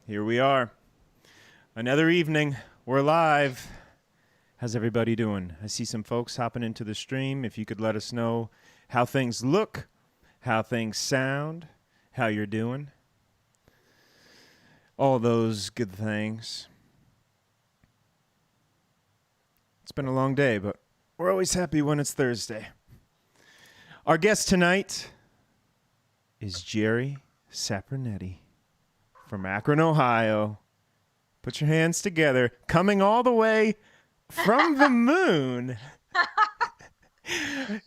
Here we are. Another evening. We're live. How's everybody doing? I see some folks hopping into the stream. If you could let us know how things look, how things sound, how you're doing. All those good things. It's been a long day, but we're always happy when it's Thursday. Our guest tonight is Jeri Sapronetti from Akron, Ohio. Put your hands together. Coming all the way from the moon.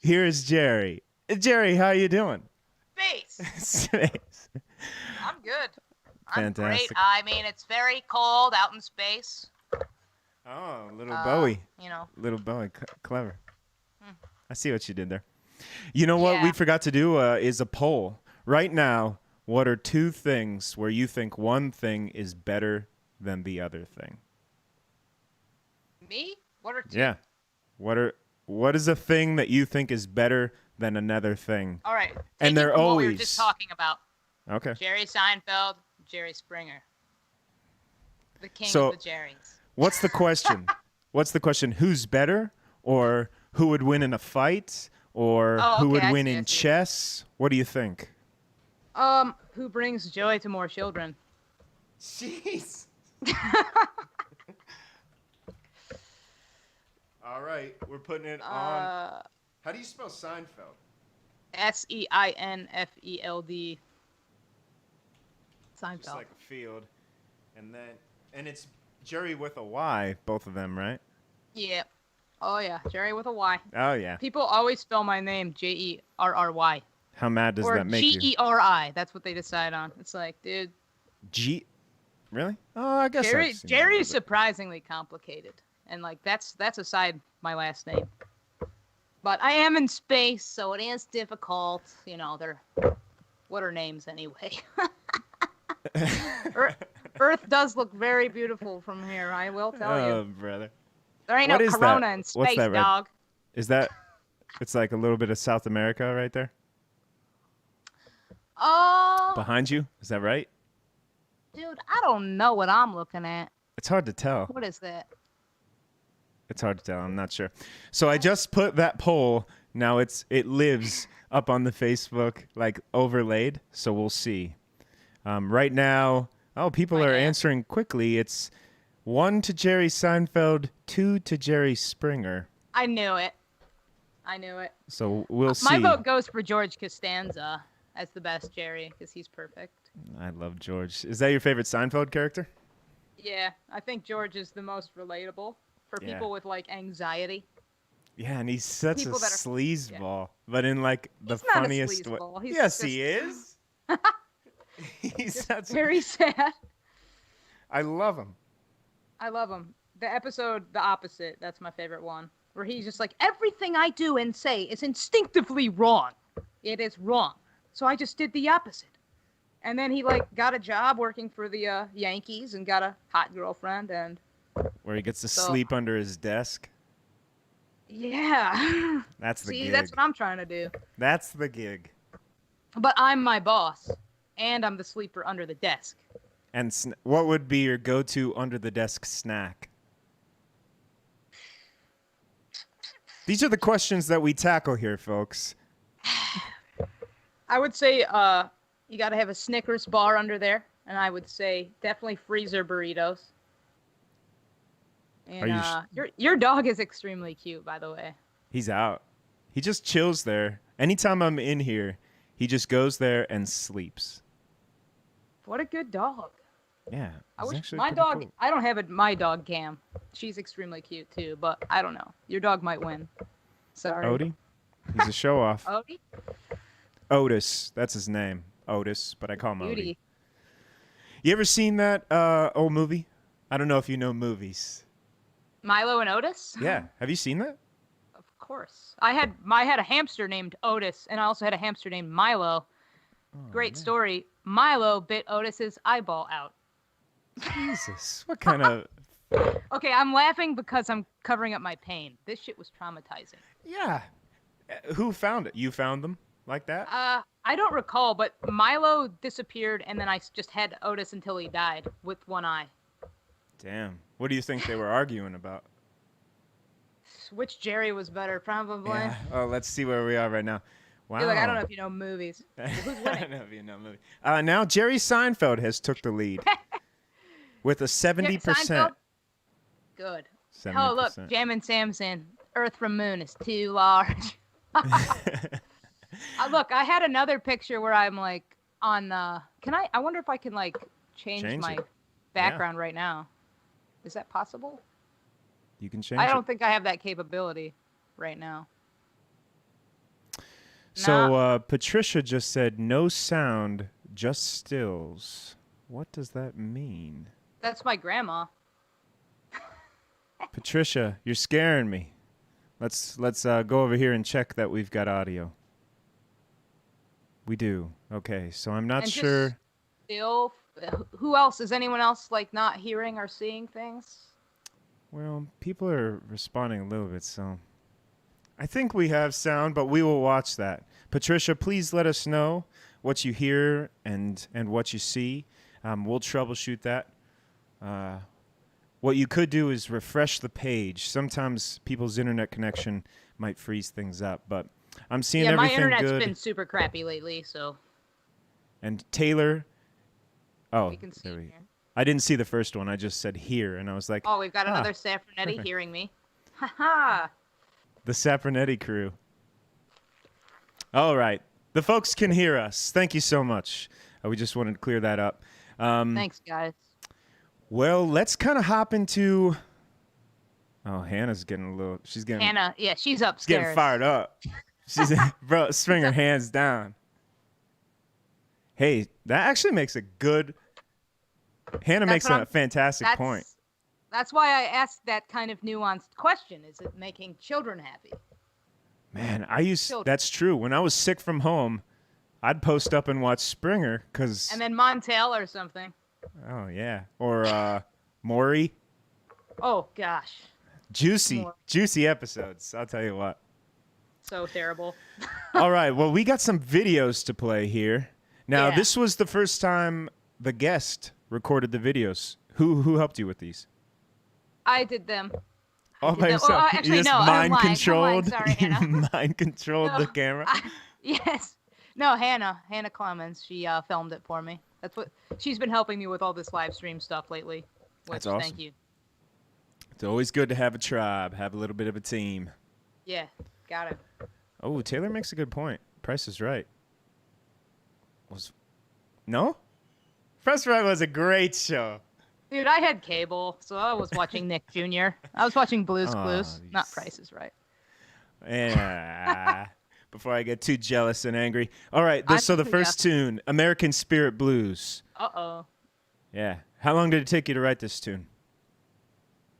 Here's Jeri. Jeri, how you doing? Space. I'm good. I'm Fantastic. great. I mean, it's very cold out in space. Oh, little Bowie. You know. Little Bowie. Clever. I see what you did there. You know what we forgot to do is a poll. Right now, what are two things where you think one thing is better than the other thing? Me? What are two? Yeah. What is a thing that you think is better than another thing? All right. And they're always what we were just talking about. Okay. Jerry Seinfeld, Jerry Springer. The king So, of the Jerrys. What's the question? What's the question? Who's better? Or who would win in a fight? Or who would win in chess? What do you think? Who brings joy to more children? Jeez. All right, we're putting it on. How do you spell Seinfeld? Seinfeld. Seinfeld. Just like a field. And it's Jerry with a Y, both of them, right? Yeah. Oh, yeah. Jerry with a Y. Oh, yeah. People always spell my name Jerry. How mad does that make you? Or Geri. That's what they decide on. It's like, dude. Really? Oh, I guess Jerry's surprisingly complicated. And, like, that's aside my last name. But I am in space, so it is difficult. You know, what are names anyway? Earth does look very beautiful from here, I will tell you. Oh, brother. There ain't no corona in space, dog. Is that, it's like a little bit of South America right there? Behind you? Is that right? Dude, I don't know what I'm looking at. It's hard to tell. What is that? It's hard to tell. I'm not sure. So I just put that poll. Now it lives up on the Facebook, like overlaid. So we'll see. Right now, people are answering quickly. It's 1 to Jerry Seinfeld, 2 to Jerry Springer. I knew it. So we'll see. My vote goes for George Costanza as the best Jerry because he's perfect. I love George. Is that your favorite Seinfeld character? Yeah, I think George is the most relatable for people with like anxiety. Yeah, and he's such a sleazeball, but in like the he's not funniest a way. He's yes, he is. He's very sad. I love him. The episode, The Opposite, that's my favorite one. Where he's just like, everything I do and say is instinctively wrong. It is wrong. So I just did the opposite. And then he like got a job working for the Yankees and got a hot girlfriend and... Where he gets to sleep under his desk. Yeah. That's the gig. See, that's what I'm trying to do. That's the gig. But I'm my boss. And I'm the sleeper under the desk. And what would be your go-to under-the-desk snack? These are the questions that we tackle here, folks. I would say you got to have a Snickers bar under there. And I would say definitely freezer burritos. And your dog is extremely cute, by the way. He's out. He just chills there. Anytime I'm in here, he just goes there and sleeps. What a good dog. Yeah. I wish my dog, cool. I don't have my dog Cam. She's extremely cute too, but I don't know. Your dog might win. Sorry. Odie? He's a show off. Odie? Otis. That's his name. Otis, but I call him Beauty. Odie. You ever seen that old movie? I don't know if you know movies. Milo and Otis? Yeah. Have you seen that? Of course. I had a hamster named Otis, and I also had a hamster named Milo. Oh, Great man. Story. Milo bit Otis's eyeball out. Jesus. What kind of... Okay, I'm laughing because I'm covering up my pain. This shit was traumatizing. Yeah. Who found it? You found them like that? I don't recall, but Milo disappeared, and then I just had Otis until he died with one eye. Damn. What do you think they were arguing about? Which Jeri was better? Probably. Yeah. Oh, let's see where we are right now. Wow. Dude, like, I don't know if you know movies. Well, who's I winning? don't know if you know movie. Now Jerry Seinfeld has took the lead with a 70%. Seinfeld? Good. 70%. Oh, look, Jammin' Samson. Earth from Moon is too large. Look, I had another picture where I'm like on. I wonder if I can like change my background right now. Is that possible? You can change. I don't think I have that capability right now. So Patricia just said no sound, just stills. What does that mean? That's my grandma. Patricia, you're scaring me. Let's go over here and check that we've got audio. We do. Okay, so I'm not sure. Still, who else? Is anyone else like not hearing or seeing things? Well, people are responding a little bit, so I think we have sound, but we will watch that. Patricia, please let us know what you hear and what you see. We'll troubleshoot that. What you could do is refresh the page. Sometimes people's internet connection might freeze things up, but I'm seeing everything good. Yeah, my internet's been super crappy lately, so. And Taylor, We can see here. I didn't see the first one. I just said here, and I was like, oh, we've got another Sapronetti hearing me. Ha-ha. The Sapronetti crew. All right. The folks can hear us. Thank you so much. We just wanted to clear that up. Thanks, guys. Well, let's kind of hop into... Oh, Hannah's getting a little... Hannah, yeah, she's upstairs. Getting fired up. She's... Bro, swing her hands down. Hey, that actually makes a good... Hannah makes a fantastic point. That's why I asked that kind of nuanced question. Is it making children happy? Man, that's true. When I was sick from home, I'd post up and watch Springer because... And then Montel or something. Oh, yeah. Or Maury. Oh, gosh. Juicy episodes. I'll tell you what. So terrible. All right. Well, we got some videos to play here. Now, This was the first time the guest recorded the videos. Who helped you with these? I did them. All by yourself. Oh, actually, you just no. mind controlled. Sorry, Hannah. Mind controlled the camera. Yes. No, Hannah Clemens. She filmed it for me. That's what she's been helping me with all this live stream stuff lately. That's awesome. Thank you. It's always good to have a tribe, have a little bit of a team. Yeah, got it. Oh, Taylor makes a good point. Price is Right. No? Price is Right was a great show. Dude, I had cable, so I was watching Nick Jr. I was watching Blue's Clues, not Price is Right. Yeah. Before I get too jealous and angry. All right, so the first tune, American Spirit Blues. Uh-oh. Yeah. How long did it take you to write this tune?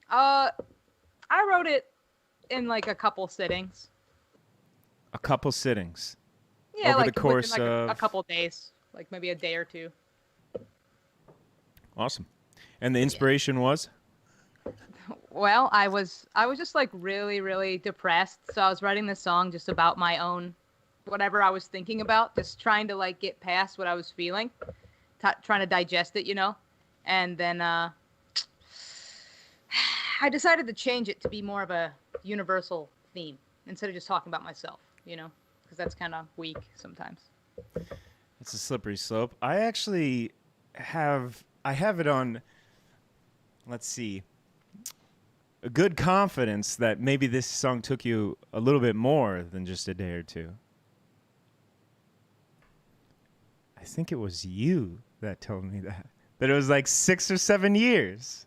I wrote it in like a couple sittings. A couple sittings? Yeah, over like the course within, of... a couple days, like maybe a day or two. Awesome. And the inspiration was? Well, I was just like really, really depressed. So I was writing this song just about my own, whatever I was thinking about, just trying to like get past what I was feeling, trying to digest it, you know? And then I decided to change it to be more of a universal theme instead of just talking about myself, you know? Because that's kind of weak sometimes. It's a slippery slope. I actually have it on, let's see, a good confidence that maybe this song took you a little bit more than just a day or two. I think it was you that told me that it was like 6 or 7 years.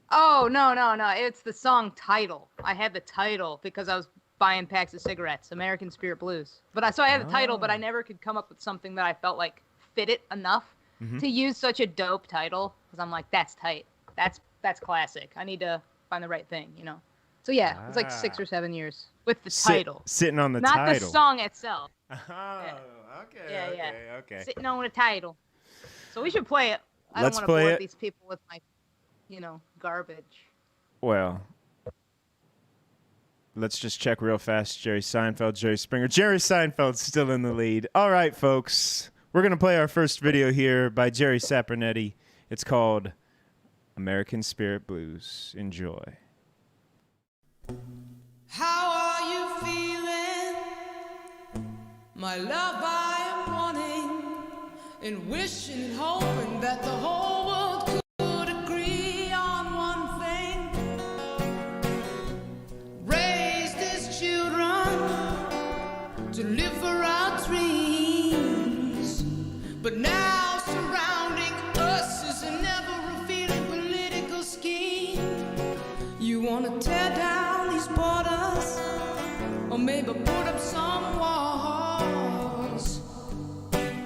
Oh, no. It's the song title. I had the title because I was buying packs of cigarettes, American Spirit Blues. So I had the title, but I never could come up with something that I felt like fit it enough to use such a dope title. Because I'm like, that's tight. That's classic. I need to find the right thing, you know? So yeah, it's like 6 or 7 years with the title. Sitting on the not title. Not the song itself. Oh, yeah. Okay. Sitting on the title. So we should play it. I Let's don't want to play bore it. these people with my, garbage. Well, Let's just check real fast. Jerry Seinfeld, Jerry Springer. Jerry Seinfeld's still in the lead. All right, folks. We're going to play our first video here by Jeri Sapronetti. It's called American Spirit Blues. Enjoy. How are you feeling? My love, I am wanting and wishing and hoping that the whole world could agree on one thing. Raised as children to live for our dreams, but now surrounding us is an ever-revealing political scheme. You want to tear down these borders, or maybe put up some walls.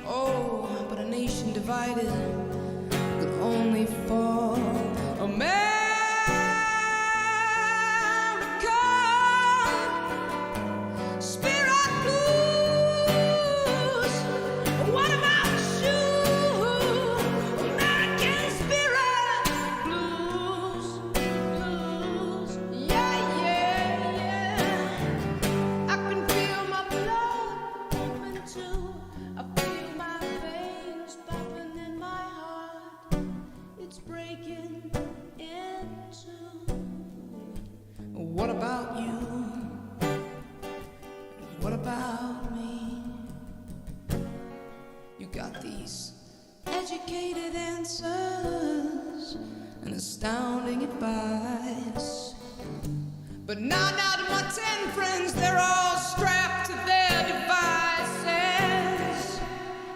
Oh, but a nation divided could only fall. America, spirit blues. What about you? American spirit blues, blues. Yeah, yeah, yeah. I can feel my blood pumping too. I feel my veins popping in my heart. It's breaking in two. What about you? What about me? You got these educated answers and astounding advice, but 9 out of my 10 friends, they're all strapped to their devices.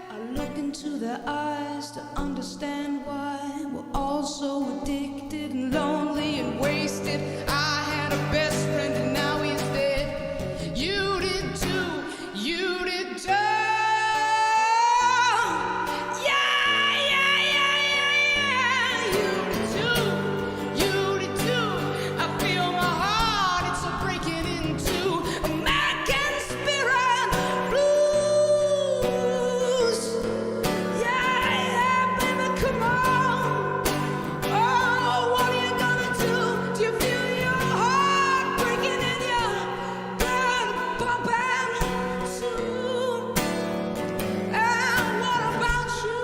I look into their eyes to understand why we're all so addicted and lonely and wasted. I had a best friend and now he's dead. You did too, you did too. Yeah, yeah, yeah, yeah, yeah. You did too, you did too. I feel my heart, it's a breaking into American spirit blues. Yeah, yeah, baby, come on. Oh, what are you gonna do? Do you feel your heart breaking in your blood pumping too? And what about you?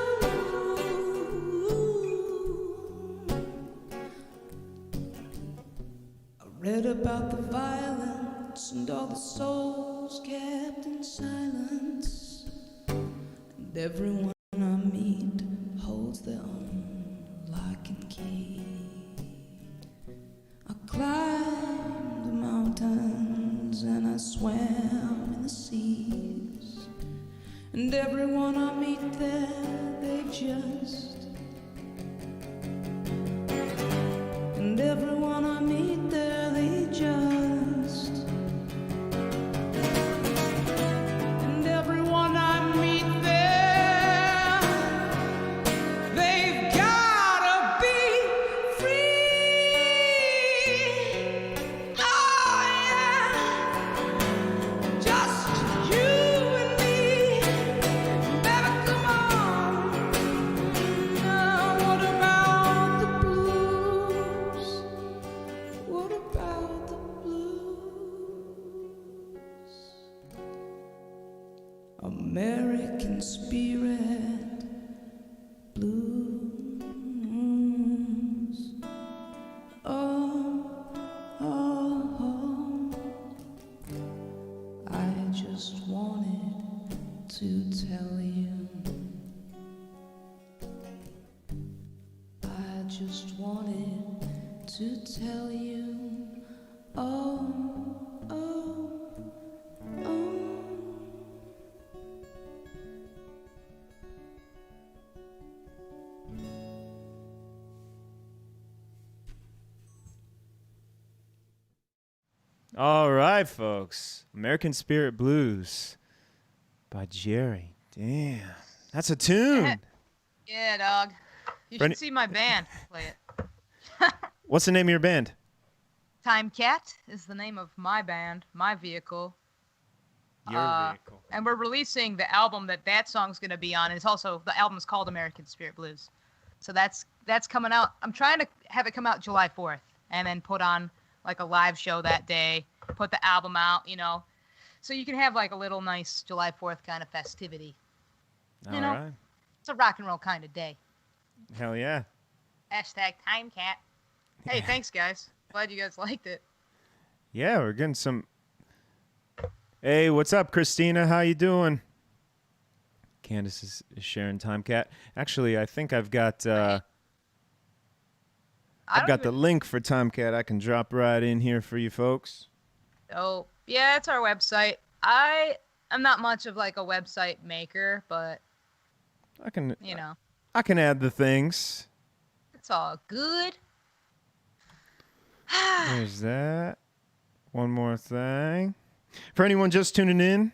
I read about the violence and all the souls kept in silence, and everyone I meet holds their own lock and key. I climbed the mountains and I swam in the seas, and everyone I meet there, they just, and everyone I meet there, they just, and everyone I meet there, they've gotta be free. Oh yeah, just you and me, baby, come on. Now what about the blues? What about the blues? American spirit blues. Oh, oh, oh. I just wanted to tell you. I just wanted to tell you. Oh, oh, oh. All right, folks. American Spirit Blues by Jeri. Damn. That's a tune. Yeah, dog. You For any- should see my band play it. What's the name of your band? Time Cat is the name of my band, my vehicle. Your vehicle. And we're releasing the album that song's going to be on. It's also, the album's called American Spirit Blues. So that's coming out. I'm trying to have it come out July 4th and then put on like a live show that day. put the album out, you know. So you can have like a little nice July 4th kind of festivity. All know, right. It's a rock and roll kind of day. Hell yeah. Hashtag TimeCat. Hey, thanks, guys. Glad you guys liked it. Yeah, we're getting some. Hey, what's up, Christina? How you doing? Candace is sharing TimeCat. Actually, I think I've got the link for TimeCat. I can drop right in here for you folks. Oh, yeah, it's our website. I'm not much of like a website maker, but I can, you know, I can add the things. it's all good. There's that. One more thing. For anyone just tuning in,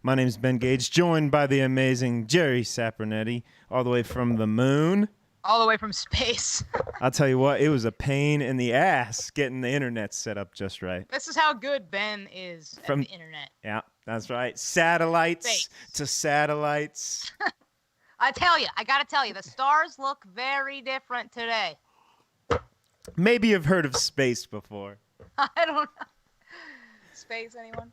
my name's Ben Gage, joined by the amazing Jeri Sapronetti, all the way from the moon. All the way from space. I'll tell you what, it was a pain in the ass getting the internet set up just right. This is how good Ben is at the internet. Yeah, that's right. Satellites Space. to satellites. I gotta tell you, the stars look very different today. Maybe you've heard of space before. I don't know. Space, anyone?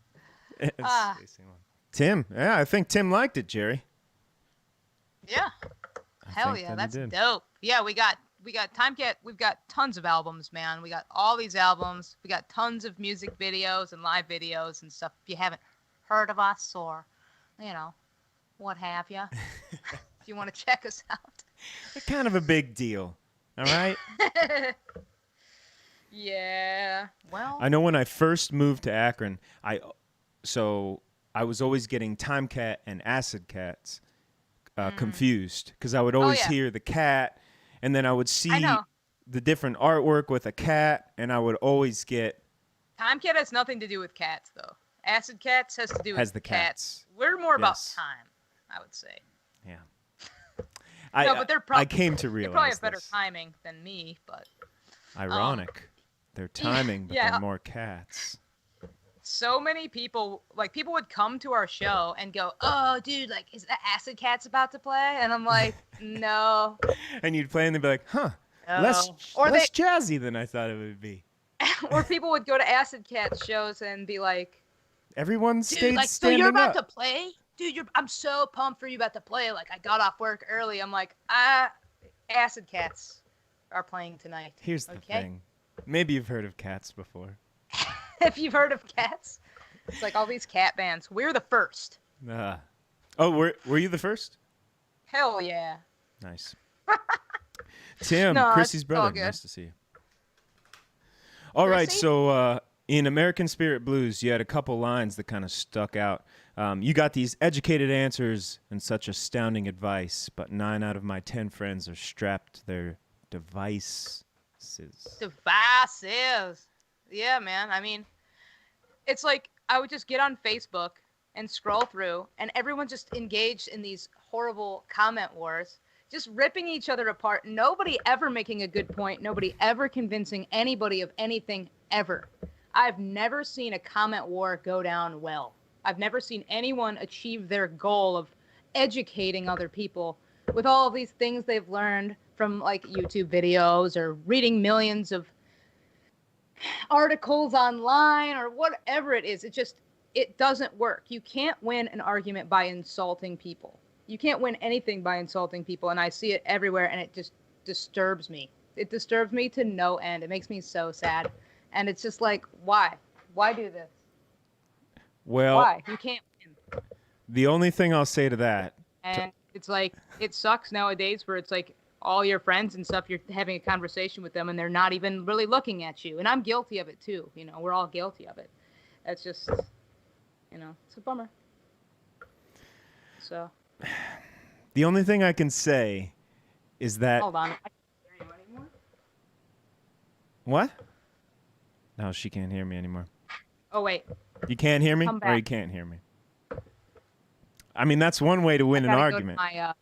Tim. Yeah, I think Tim liked it, Jeri. Yeah. Hell yeah, that's dope. Yeah, we got TimeCat. We've got tons of albums, man. We got all these albums. We got tons of music videos and live videos and stuff. If you haven't heard of us or, you know, what have you, if you want to check us out. It's kind of a big deal. All right? Yeah. Well, I know when I first moved to Akron, I was always getting TimeCat and Acid Cats confused because I would always hear the cat, and then I would see the different artwork with a cat, and I would always get. TimeCat has nothing to do with cats, though. Acid Cats has to do with the cats. We're more about time, I would say. Yeah. But they're probably. I came to realize they probably have better timing than me, but. Ironic. Their timing, but they're more cats. So many people would come to our show and go, "Oh, dude, like, is that Acid Cats about to play?" And I'm like, "No." And you'd play, and they'd be like, "Huh, no. less jazzy than I thought it would be." Or people would go to Acid Cats shows and be like, "Everyone stayed standing so you're about up. to play, dude? I'm so pumped for you about to play. Like, I got off work early. I'm like, Acid Cats are playing tonight." Here's the thing. Maybe you've heard of Cats before. If you've heard of Cats, it's like all these cat bands. We're the first. Oh, were you the first? Hell yeah. Nice. Tim, Chrissy's brother. Nice to see you. All right, so in American Spirit Blues, you had a couple lines that kind of stuck out. You got these educated answers and such astounding advice, but 9 out of my 10 friends are strapped to their devices. Devices. Yeah, man. I mean, it's like I would just get on Facebook and scroll through, and everyone just engaged in these horrible comment wars, just ripping each other apart. Nobody ever making a good point. Nobody ever convincing anybody of anything ever. I've never seen a comment war go down well. I've never seen anyone achieve their goal of educating other people with all of these things they've learned from like YouTube videos or reading millions of articles online or whatever it is. It doesn't work. You can't win an argument by insulting people. You can't win anything by insulting people, and I see it everywhere, and it just disturbs me. It disturbs me to no end. It makes me so sad. And it's just like, why? Why do this? Well, why? You can't win. The only thing I'll say to that. And it's like, it sucks nowadays where it's like all your friends and stuff, you're having a conversation with them and they're not even really looking at you. And I'm guilty of it too. You know, we're all guilty of it. That's just, you know, it's a bummer. So. The only thing I can say is that. Hold on. I can't hear you anymore. What? No, she can't hear me anymore. Oh, wait. You can't hear me? Come back. Or you can't hear me? I mean, that's one way to win an argument. Go to my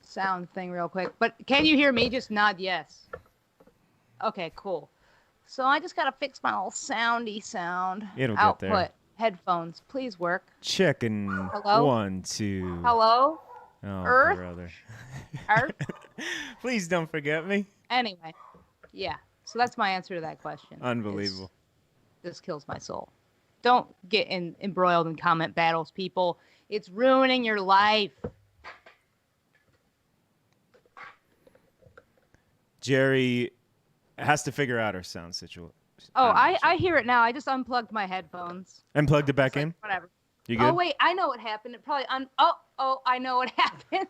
sound thing real quick. But can you hear me? Just nod yes. Okay, cool. So I just got to fix my little soundy sound. It'll output. get there. Headphones, please work. Checking. Hello? 1, 2. Hello? Oh, Earth? brother. Earth? Please don't forget me. Anyway. Yeah. So that's my answer to that question. Unbelievable. This kills my soul. Don't get embroiled in comment battles, people. It's ruining your life. Jeri has to figure out her sound situation. Oh, I hear it now. I just unplugged my headphones. And plugged it back It's like, in? whatever. You good? Oh, wait. I know what happened. It probably... I know what happened.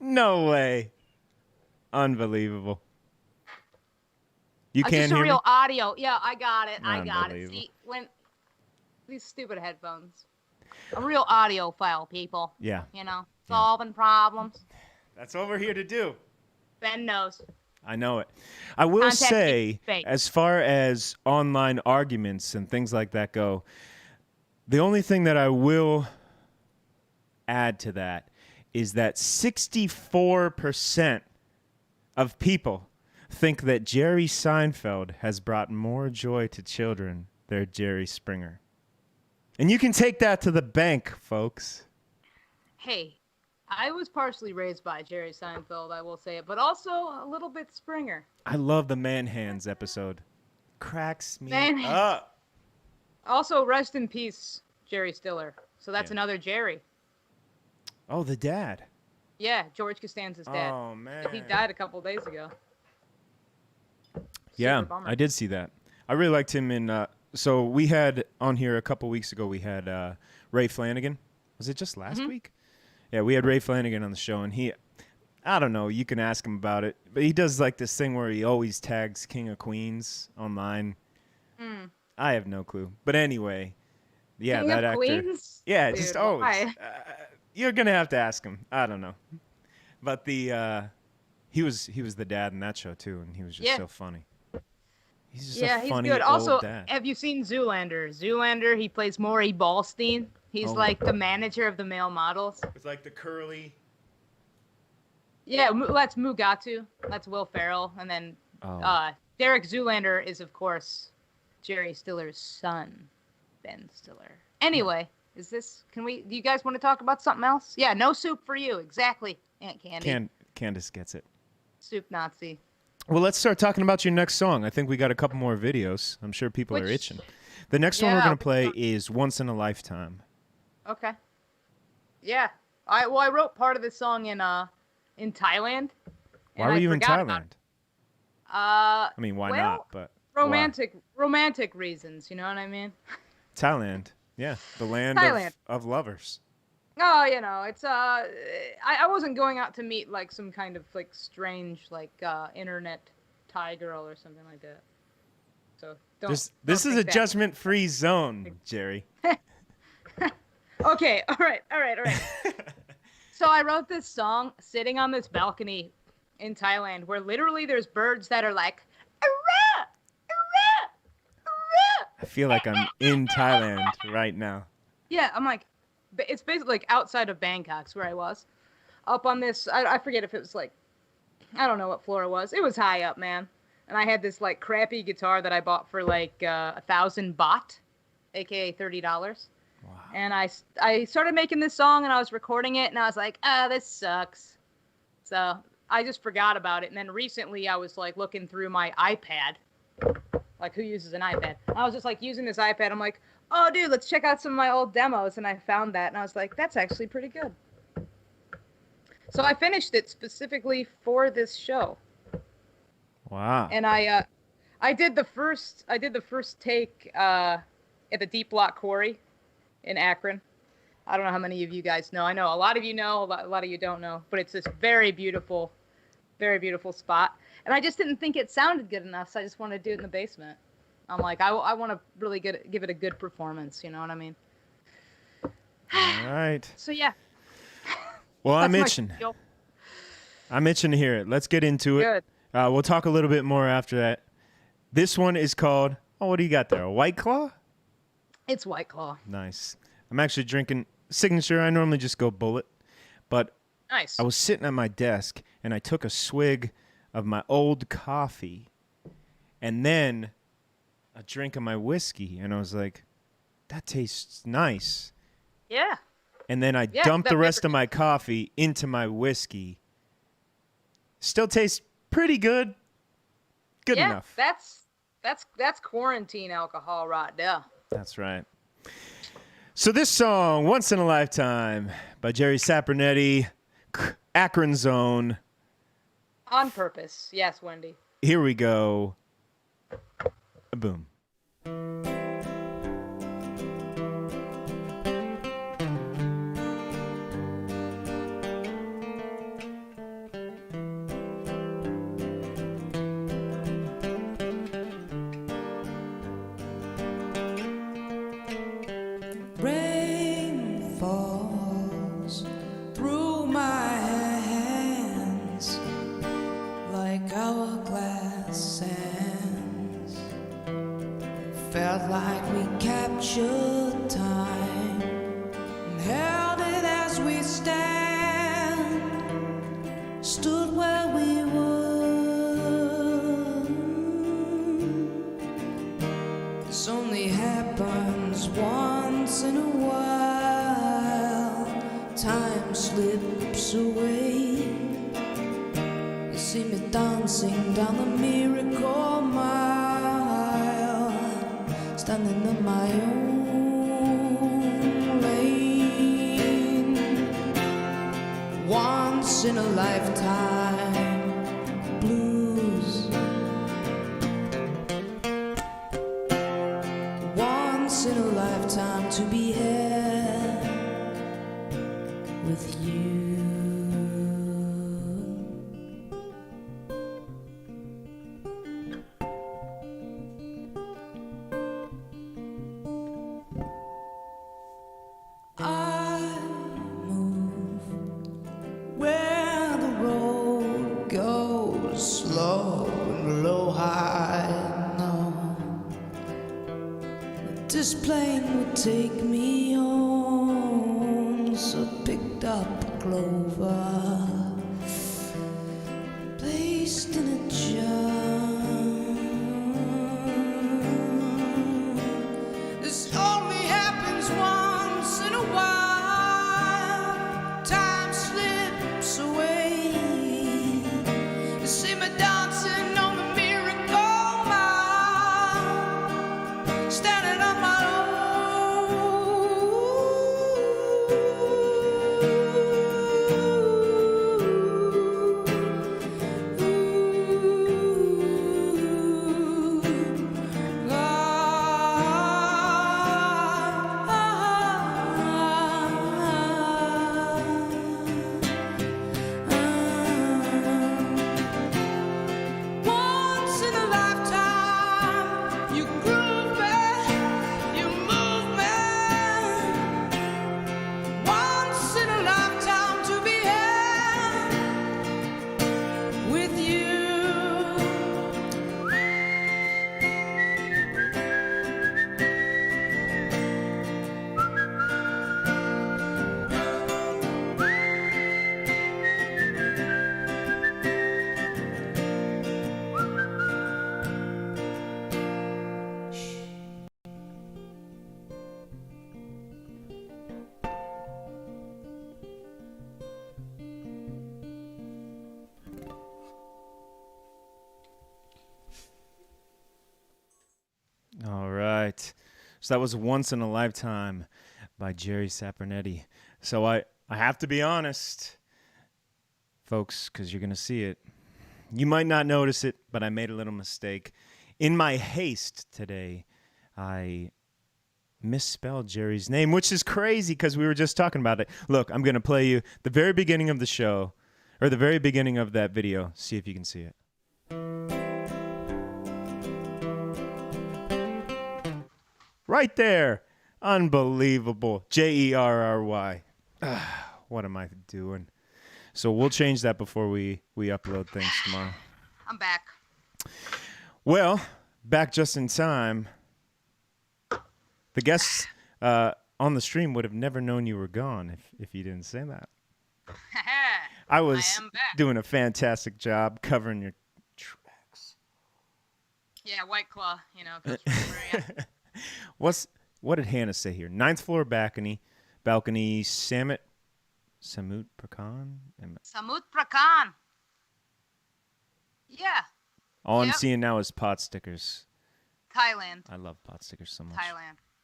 No way. Unbelievable. You can't just a hear real me? audio. Yeah, I got it. I got it. Unbelievable. See, when... These stupid headphones. A real audiophile, people. Yeah. You know, solving problems. That's what we're here to do. Ben knows. I know it. I will Contact say, fake. as far as online arguments and things like that go, the only thing that I will add to that is that 64% of people think that Jerry Seinfeld has brought more joy to children than Jerry Springer. And you can take that to the bank, folks. Hey, I was partially raised by Jerry Seinfeld, I will say it, but also a little bit Springer. I love the Man Hands episode. Cracks me Man Hands. up. Also, rest in peace, Jerry Stiller. So that's Yeah. another Jerry. Oh, the dad. Yeah, George Costanza's dad. Oh, man. He died a couple days ago. Yeah, Super bummer. I did see that. I really liked him in... so we had on here a couple weeks ago, we had Ray Flanagan. Was it just last week? Yeah, we had Ray Flanagan on the show, and he... I don't know, you can ask him about it, but he does like this thing where he always tags King of Queens online. I have no clue. But anyway, yeah, King that of actor... Queens? Yeah, Dude, just always. why? You're going to have to ask him. I don't know. But the... He was the dad in that show, too, and he was just so funny. He's just a He's funny good. old Also, dad. have you seen Zoolander? Zoolander, he plays Maury Ballstein. He's like the manager of the male models. It's like the curly... Yeah, that's Mugatu. That's Will Ferrell. And then Derek Zoolander is, of course, Jerry Stiller's son, Ben Stiller. Anyway, do you guys want to talk about something else? Yeah, no soup for you. Exactly, Aunt Candy. Candace gets it. Soup Nazi. Well, let's start talking about your next song. I think we got a couple more videos. I'm sure people are itching. The next one we're going to play is Once in a Lifetime. Okay. Yeah. I wrote part of this song in Thailand. Why were you in forgot about Thailand? it. I mean, why not? But romantic reasons, you know what I mean? Thailand. Yeah, the land of lovers. Oh, you know, it's I wasn't going out to meet like some kind of like strange like internet Thai girl or something like that. So This is a judgment-free zone, Jerry. Okay, all right. So I wrote this song sitting on this balcony in Thailand where literally there's birds that are like, "Arrah! Arrah! Arrah!" I feel like I'm in Thailand right now. Yeah, I'm like, it's basically like outside of Bangkok's where I was. Up on this, I forget if it was like, I don't know what floor it was. It was high up, man. And I had this like crappy guitar that I bought for like 1,000 baht, aka $30. Wow. And I started making this song and I was recording it and I was like, this sucks. So I just forgot about it. And then recently I was like looking through my iPad. Like, who uses an iPad? I was just like using this iPad. I'm like, oh, dude, let's check out some of my old demos. And I found that and I was like, that's actually pretty good. So I finished it specifically for this show. Wow. And I did the first take at the Deep Block Quarry in Akron. I don't know how many of you guys know. I know a lot of you know, a lot of you don't know, but it's this very beautiful spot. And I just didn't think it sounded good enough, so I just wanted to do it in the basement. I'm like, I want to really give it a good performance, you know what I mean? All right. So yeah. Well, I'm That's my itching. skill. I'm itching to hear it. Let's get into it. Good. We'll talk a little bit more after that. This one is called, what do you got there? A White Claw? It's White Claw. Nice. I'm actually drinking Signature. I normally just go Bullet, but Nice. I was sitting at my desk and I took a swig of my old coffee and then a drink of my whiskey, and I was like, that tastes nice. Yeah. And then I dumped the rest of my coffee into my whiskey. Still tastes pretty good. Good enough. That's quarantine alcohol right there. That's right. So this song, Once in a Lifetime, by Jeri Sapronetti, Akron Zone. On purpose. Yes, Wendy. Here we go. Boom. Rain falls through my hands like hourglass sands. Felt like we captured time and held it as we stand. Stood where we were. This only happens once in a while. Time slips away. You see me dancing down the miracle mile, standing in my own lane. Once in a lifetime blues. Once in a lifetime to be here with you. I move where the road goes slow and low. I know that this plane would take me on, so picked up clover, placed in a jar. This only happens once in a while. Time slips away. You see me dancing on the miracle mile, standing on my Once in a lifetime, you groove me, you move me. Once in a lifetime to be here with you. All right. So that was Once in a Lifetime by Jeri Sapronetti. So I have to be honest, folks, because you're going to see it. You might not notice it, but I made a little mistake. In my haste today, I misspelled Jerry's name, which is crazy because we were just talking about it. Look, I'm going to play you the very beginning of the show, or the very beginning of that video. See if you can see it. Right there. Unbelievable. Jerry. What am I doing? So we'll change that before we upload things tomorrow. I'm back. Well, back just in time. The guests on the stream would have never known you were gone if you didn't say that. I was am back. doing a fantastic job covering your tracks. Yeah, White Claw, you know. Goes What did Hannah say here? 9th floor balcony, Samut Prakan? Samut Prakan. Yeah. All I'm Yep. seeing now is pot stickers. Thailand. I love pot stickers so much.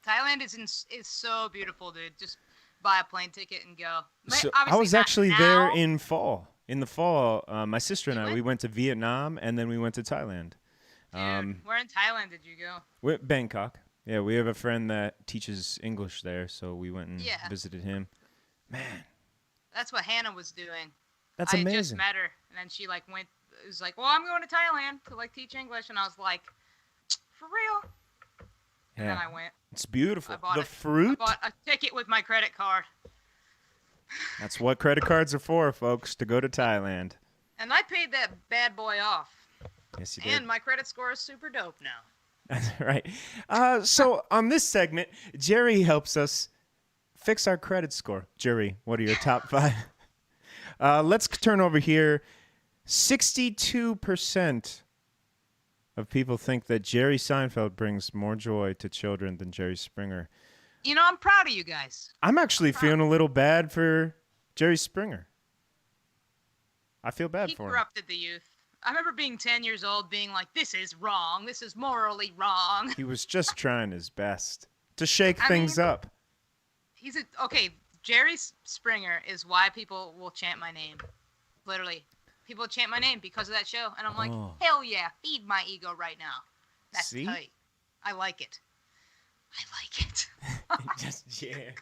Thailand is so beautiful, dude. Just buy a plane ticket and go. So I Obviously was not actually now. there in fall. In the fall, my sister and You I, went? we went to Vietnam and then we went to Thailand. Dude, where in Thailand did you go? We're Bangkok. Yeah, we have a friend that teaches English there, so we went and Yeah. visited him. Man, That's what Hannah was doing. that's I had just amazing. met her, and then she like went. It was like, well, I'm going to Thailand to like teach English, and I was like, for real. And then Yeah, I went. it's beautiful. I bought The I fruit. bought a ticket with my credit card, That's what credit cards are for, folks, to go to Thailand. and I paid that bad boy off. Yes, you did. And my credit score is super dope now. That's right. So on this segment, Jerry helps us fix our credit score. Jerry, what are your top 5? Let's turn over here. 62% of people think that Jerry Seinfeld brings more joy to children than Jerry Springer. You know, I'm proud of you guys. I'm actually feeling a little bad for Jerry Springer. I feel bad He for him. corrupted the youth. I remember being 10 years old, being like, "This is wrong. This is morally wrong." He was just trying his best to shake I things mean- up. Okay. Jerry Springer is why people will chant my name. Literally, people chant my name because of that show, and I'm like, Oh. hell yeah, feed my ego right now. That's See? tight. I like it. I like it. Just Jerry.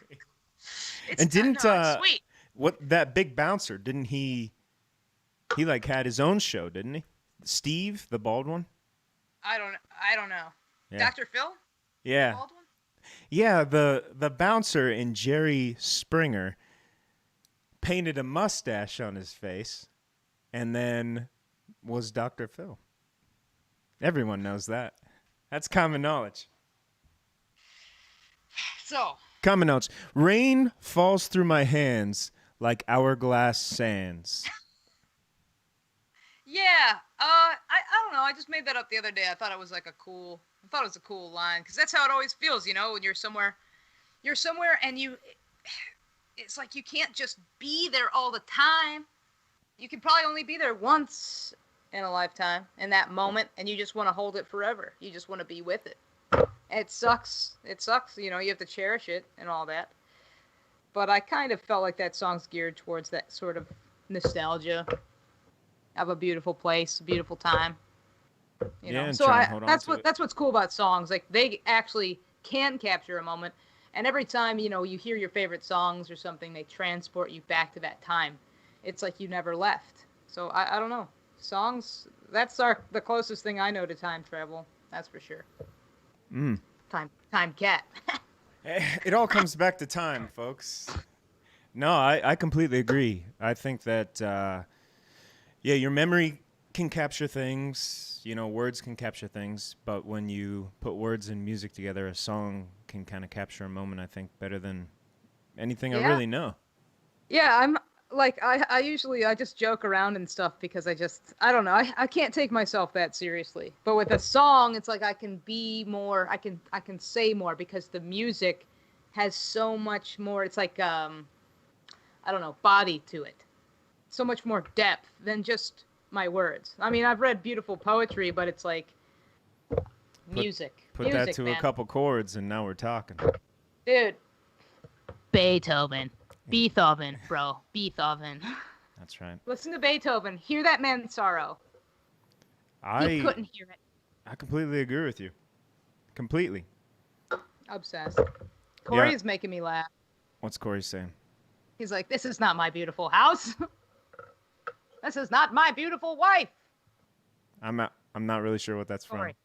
It's And didn't no, it's sweet. what that big bouncer, didn't he like had his own show, didn't he? Steve, the bald one? I don't know. Yeah. Dr. Phil? Yeah. Baldwin? Yeah, the bouncer in Jerry Springer painted a mustache on his face and then was Dr. Phil. Everyone knows that. That's common knowledge. So, Common knowledge. Rain falls through my hands like hourglass sands. yeah, I don't know. I just made that up the other day. I thought it was a cool line because that's how it always feels, you know, when you're somewhere and it's like you can't just be there all the time. You can probably only be there once in a lifetime in that moment, and you just want to hold it forever. You just want to be with it. It sucks, you know, you have to cherish it and all that. But I kind of felt like that song's geared towards that sort of nostalgia of a beautiful place, a beautiful time. You know, and so try and hold on to it. that's what's cool about songs. Like they actually can capture a moment, and every time you know you hear your favorite songs or something, they transport you back to that time. It's like you never left. So I don't know, songs. That's the closest thing I know to time travel. That's for sure. Time cat. It all comes back to time, folks. No, I completely agree. I think that, yeah, your memory can capture things, you know, words can capture things, but when you put words and music together, a song can kind of capture a moment, I think, better than anything I Yeah. really know. Yeah, I'm like I usually just joke around and stuff because I don't know, I can't take myself that seriously. But with a song, it's like I can be more, I can say more because the music has so much more. It's like I don't know, body to it. So much more depth than just my words. I mean, I've read beautiful poetry, but it's like music. Put music, that to man. a couple chords, and now we're talking. Dude. Beethoven, bro. Beethoven. That's right. Listen to Beethoven. Hear that man's sorrow. You couldn't hear it. I completely agree with you. Completely. Obsessed. Corey is making me laugh. What's Corey saying? He's like, this is not my beautiful house. This is not my beautiful wife. I'm not really sure what that's Corey. from.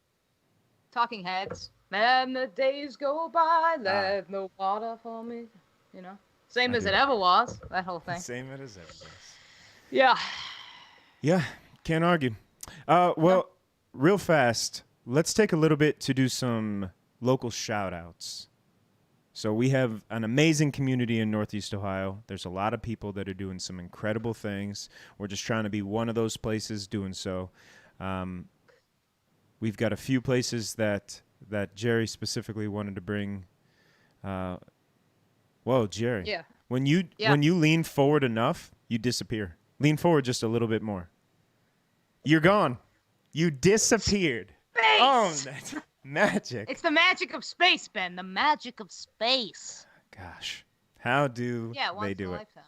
Talking Heads. And the days go by, let no water for me. You know? Same I as do. it ever was. That whole thing. Same it as ever does. Yeah. Yeah, can't argue. Well, real fast, let's take a little bit to do some local shout-outs. So we have an amazing community in Northeast Ohio. There's a lot of people that are doing some incredible things. We're just trying to be one of those places doing so. We've got a few places that Jerry specifically wanted to bring. Whoa, Jerry. Yeah. When you lean forward enough, you disappear. Lean forward just a little bit more. You're gone. You disappeared. Face! Oh, Magic. It's the magic of space, Ben. The magic of space. Gosh, how do Yeah, once they in do a it? lifetime.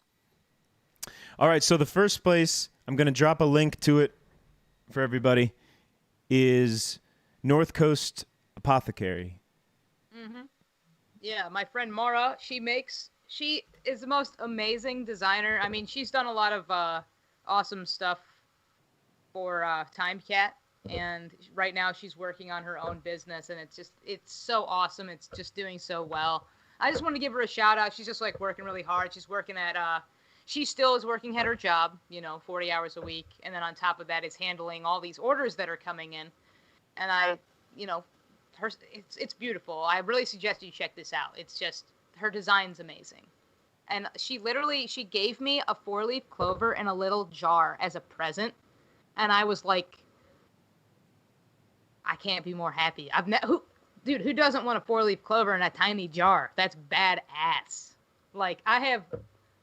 All right, so the first place, I'm going to drop a link to it for everybody, is North Coast Apothecary. Yeah, my friend Mara, she is the most amazing designer. I mean, she's done a lot of awesome stuff for TimeCat, and right now she's working on her own business, and it's so awesome. It's just doing so well. I just want to give her a shout out. She's just like working really hard. She's working at she still is working at her job, 40 hours a week, and then on top of that is handling all these orders that are coming in. And it's beautiful. I really suggest you check this out. It's just, her design's amazing. And she gave me a 4-leaf clover in a little jar as a present. And I was like, I can't be more happy. Who doesn't want a 4-leaf clover in a tiny jar? That's badass. Like,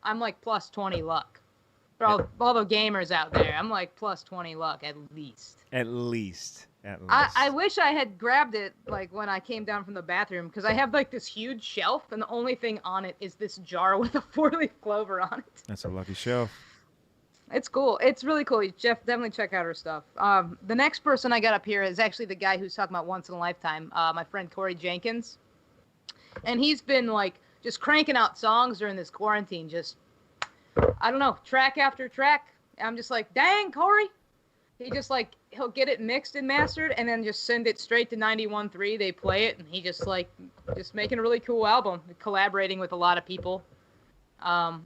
I'm like plus 20 luck. For all the gamers out there, I'm like plus 20 luck at least. At least. I wish I had grabbed it like when I came down from the bathroom, because I have like this huge shelf and the only thing on it is this jar with a 4-leaf clover on it. That's a lucky shelf. It's cool. It's really cool. Definitely check out her stuff. The next person I got up here is actually the guy who's talking about once in a lifetime, my friend Corey Jenkins. And he's been like just cranking out songs during this quarantine, just, I don't know, track after track. I'm just like, dang, Corey. He just like, he'll get it mixed and mastered and then just send it straight to 91.3. They play it and he just making a really cool album, collaborating with a lot of people. I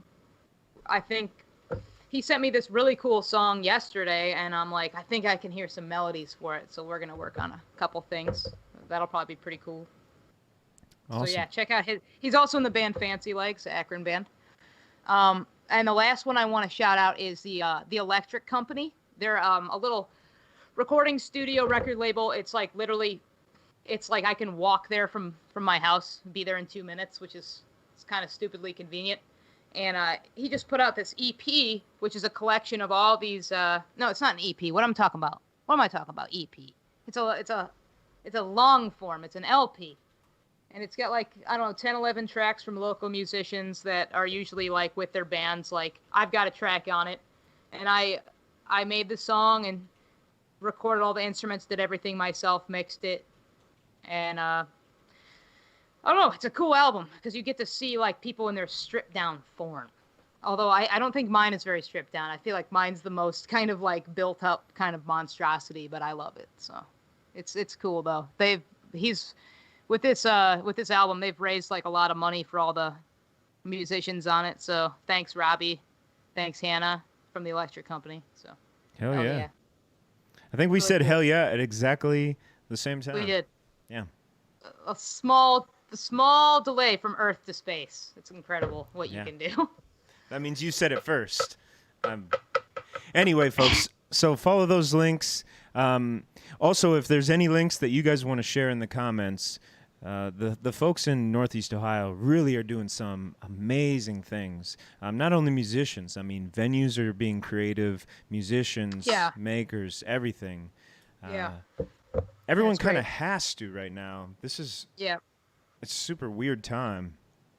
think he sent me this really cool song yesterday and I'm like, I think I can hear some melodies for it. So we're going to work on a couple things. That'll probably be pretty cool. Awesome. So yeah, check out he's also in the band Fancy Legs, Akron band. And the last one I want to shout out is the Electric Company. They're a little recording studio record label. It's like literally, it's like I can walk there from my house, be there in 2 minutes, which is kind of stupidly convenient. And he just put out this EP, which is a collection of all these. No, it's not an EP. What am I talking about? EP. It's a long form. It's an LP. And it's got like, I don't know, 10, 11 tracks from local musicians that are usually like with their bands. Like I've got a track on it. And I made the song and recorded all the instruments, did everything myself, mixed it. And I don't know, it's a cool album because you get to see like people in their stripped down form. Although I don't think mine is very stripped down. I feel like mine's the most kind of like built up kind of monstrosity, but I love it. So it's cool though. With this album, they've raised like a lot of money for all the musicians on it. So thanks, Robbie. Thanks, Hannah from the Electric Company. So Hell yeah. I think we Really said cool. hell yeah at exactly the same time. We did. Yeah. A small delay from Earth to space. It's incredible what you can do. That means you said it first. Anyway, folks, so follow those links. Also, if there's any links that you guys want to share in the comments, the folks in Northeast Ohio really are doing some amazing things. Not only musicians, I mean, venues are being creative, musicians, makers, everything. Everyone kind of has to right now. This is it's a super weird time.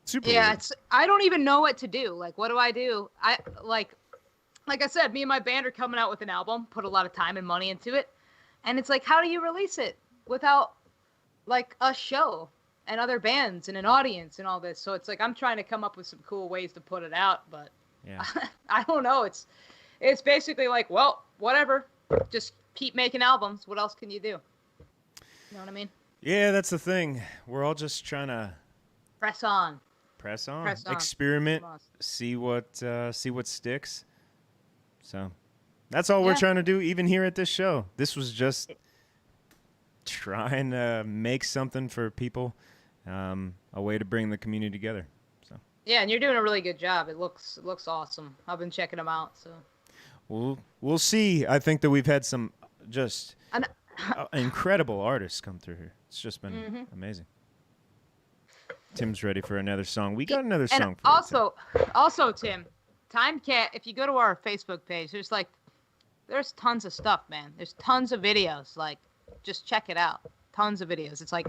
Super weird. I don't even know what to do. Like, what do I do? Like I said, me and my band are coming out with an album, put a lot of time and money into it. And it's like, how do you release it without like a show and other bands and an audience and all this? So it's like, I'm trying to come up with some cool ways to put it out, but I don't know. It's basically like, well, whatever, just keep making albums. What else can you do? You know what I mean? Yeah, that's the thing. We're all just trying to Press on. experiment, see what sticks. So that's all we're trying to do, even here at this show. This was just trying to make something for people, a way to bring the community together. So yeah, and you're doing a really good job. It looks awesome. I've been checking them out. So we'll see. I think that we've had some just incredible artists come through here. It's just been amazing. Tim's ready for another song. We got another song for you. Also, Tim, TimeCat, if you go to our Facebook page, there's tons of stuff, man. There's tons of videos. Like, just check it out. tons of videos. It's like,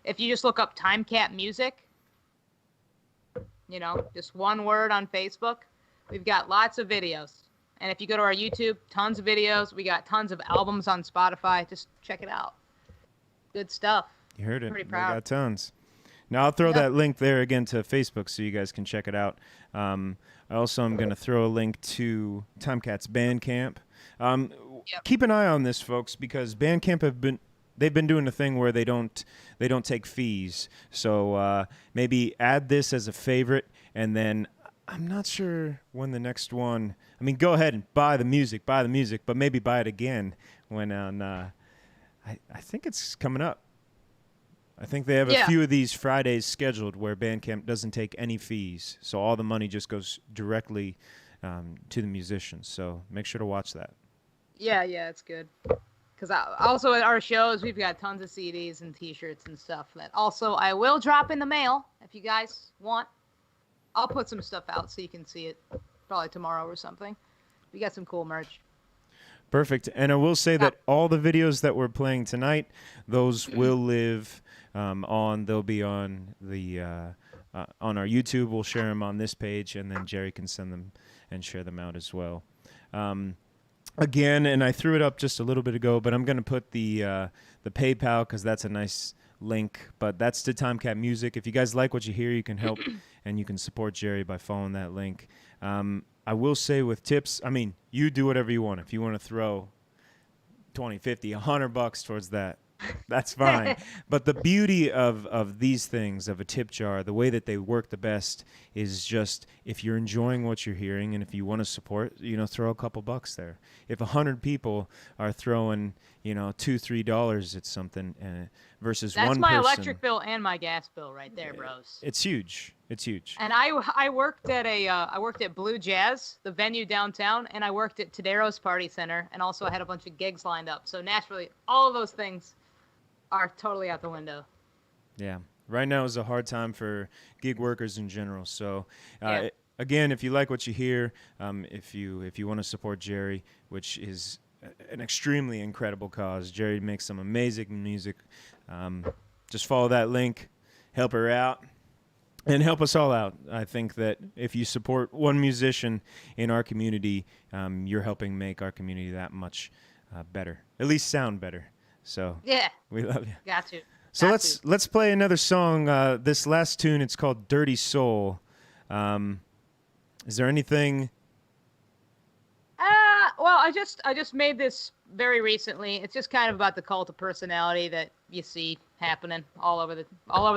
if you just look up Time Cat Music, just one word on Facebook, we've got lots of videos. And if you go to our YouTube, tons of videos. We got tons of albums on Spotify. Just check it out. Good stuff. You heard it. Pretty We proud. got tons. Now, I'll throw that link there again to Facebook so you guys can check it out. I'm going to throw a link to Timecat's Bandcamp. Keep an eye on this, folks, because Bandcamp they've been doing a thing where they don't take fees. So maybe add this as a favorite, and then I'm not sure when the next one. I mean, go ahead and buy the music, but maybe buy it again when on. I think it's coming up. I think they have a few of these Fridays scheduled where Bandcamp doesn't take any fees, so all the money just goes directly to the musicians. So make sure to watch that. Yeah, it's good. Because also at our shows, we've got tons of CDs and T-shirts and stuff that also I will drop in the mail if you guys want. I'll put some stuff out so you can see it probably tomorrow or something. We got some cool merch. Perfect. And I will say that all the videos that we're playing tonight, those will live they'll be on the on our YouTube. We'll share them on this page, and then Jeri can send them and share them out as well. Again, and I threw it up just a little bit ago, but I'm going to put the PayPal because that's a nice link. But that's to Timecat Music. If you guys like what you hear, you can help and you can support Jeri by following that link. I will say with tips, I mean, you do whatever you want. If you want to throw 20, 50, $100 towards that, that's fine. But the beauty of these things, of a tip jar, the way that they work the best is just if you're enjoying what you're hearing and if you want to support, throw a couple bucks there. If 100 people are throwing, $2, $3 at something versus one person. That's my electric bill and my gas bill right there, bros. It's huge. It's huge. And I worked at Blue Jazz, the venue downtown, and I worked at Tadero's Party Center, and also I had a bunch of gigs lined up. So naturally, all of those things are totally out the window. Yeah. Right now is a hard time for gig workers in general. So, again, if you like what you hear, if you want to support Jeri, which is an extremely incredible cause, Jeri makes some amazing music. Just follow that link, help her out, and help us all out. I think that if you support one musician in our community, you're helping make our community that much better, at least sound better. So we love you. Got to. So let's play another song. This last tune, it's called "Dirty Soul." Is there anything? Well, I just made this very recently. It's just kind of about the cult of personality that you see happening all over the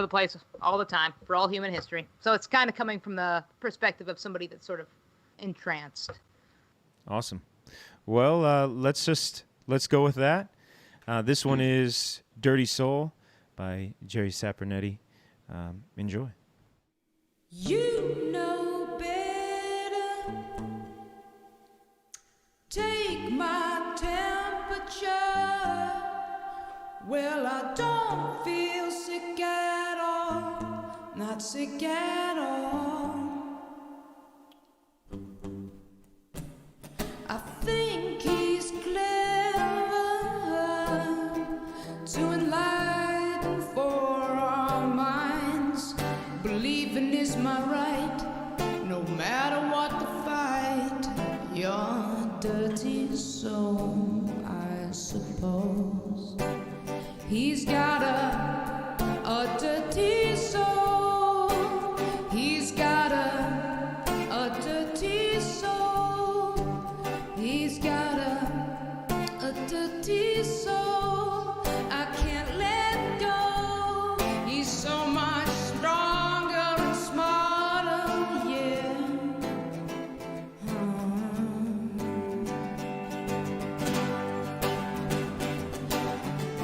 place, all the time, for all human history. So it's kind of coming from the perspective of somebody that's sort of entranced. Awesome. Well, let's go with that. This one is "Dirty Soul" by Jeri Sapronetti. Enjoy. You know better. Take my temperature. Well, I don't feel sick at all. Not sick at all. I think he's clever to enlighten for our minds. Believing is my right, no matter what the fight. Your dirty soul, I suppose. He's got a dirty soul. He's got a dirty soul. He's got a dirty soul. I can't let go. He's so much stronger and smarter, yeah.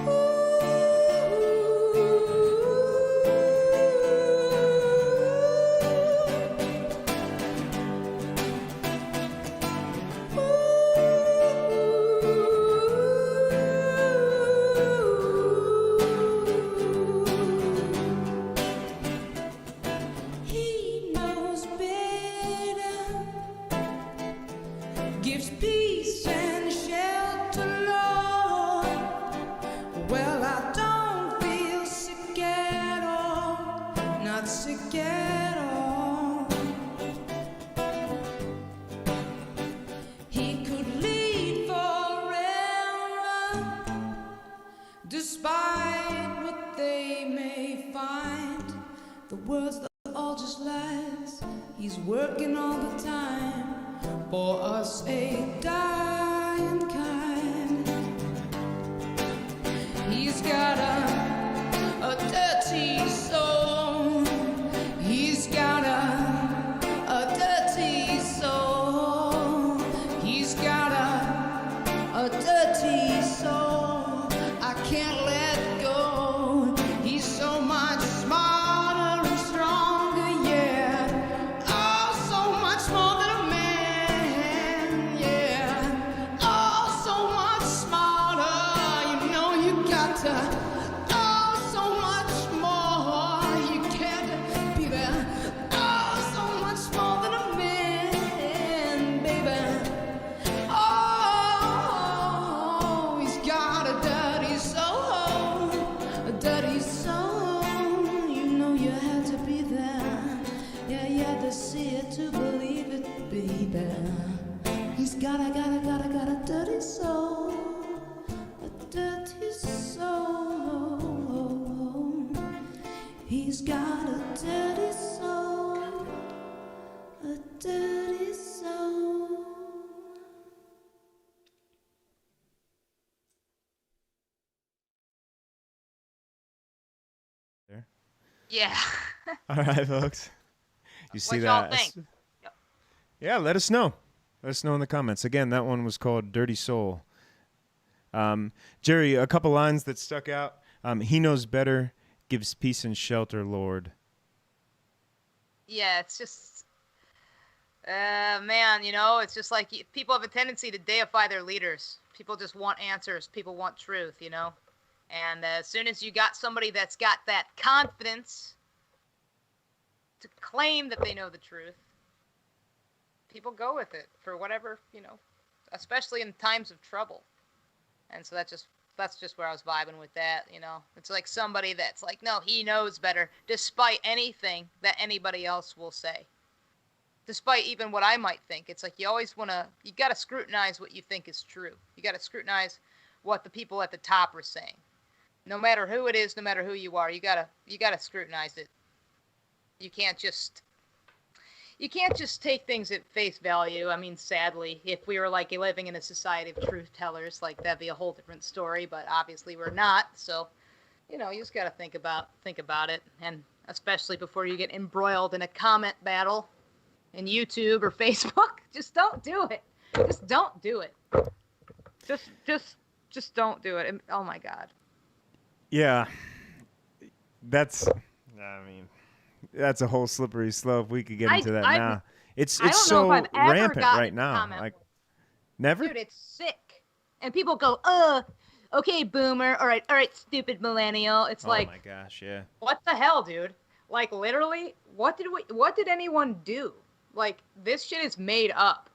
Ooh. to get on. He could lead forever, despite what they may find. The words that all just lies. He's working all the time for us, a dying kind. He's got a dirty soul. He's got a dirty soul. He's got a dirty soul. I can't let go. He's so much smarter and stronger, yeah. Oh, so much more than a man, yeah. Oh, so much smarter. You know you got to. Oh, so much more. You can't be there. Oh, so much more than a man, baby. Oh, he's got a dirty soul, a dirty soul. You know you had to be there. Yeah, you had to see it to believe it, baby. He's got a dirty soul, a dirty soul. He's got a dirty soul, a dirty soul. Yeah. All right, folks. You see What y'all that? think? Yeah, let us know. Let us know in the comments. Again, that one was called Dirty Soul. Jeri, a couple lines that stuck out. He knows better, gives peace and shelter, Lord. Yeah, it's just, man, you know, it's just like people have a tendency to deify their leaders. People just want answers. People want truth, you know. And as soon as you got somebody that's got that confidence to claim that they know the truth, people go with it for whatever, you know, especially in times of trouble. And so that's just where I was vibing with that, you know. It's like somebody that's like, no, he knows better, despite anything that anybody else will say. Despite even what I might think. It's like you always you got to scrutinize what you think is true. You got to scrutinize what the people at the top are saying. No matter who it is, no matter who you are, you gotta scrutinize it. You can't just take things at face value. I mean, sadly, if we were like living in a society of truth tellers, like that'd be a whole different story. But obviously, we're not. So, you know, you just gotta think about it, and especially before you get embroiled in a comment battle in YouTube or Facebook, just don't do it. Just don't do it. Just don't do it. Oh my God. Yeah, that's a whole slippery slope. We could get into that now. It's I don't so know if I've ever rampant gotten right a now. comment Like, never. Dude, it's sick. And people go, okay, boomer. All right, stupid millennial. It's like, oh my gosh, yeah. what the hell, dude? Like, literally, what did anyone do? Like, this shit is made up.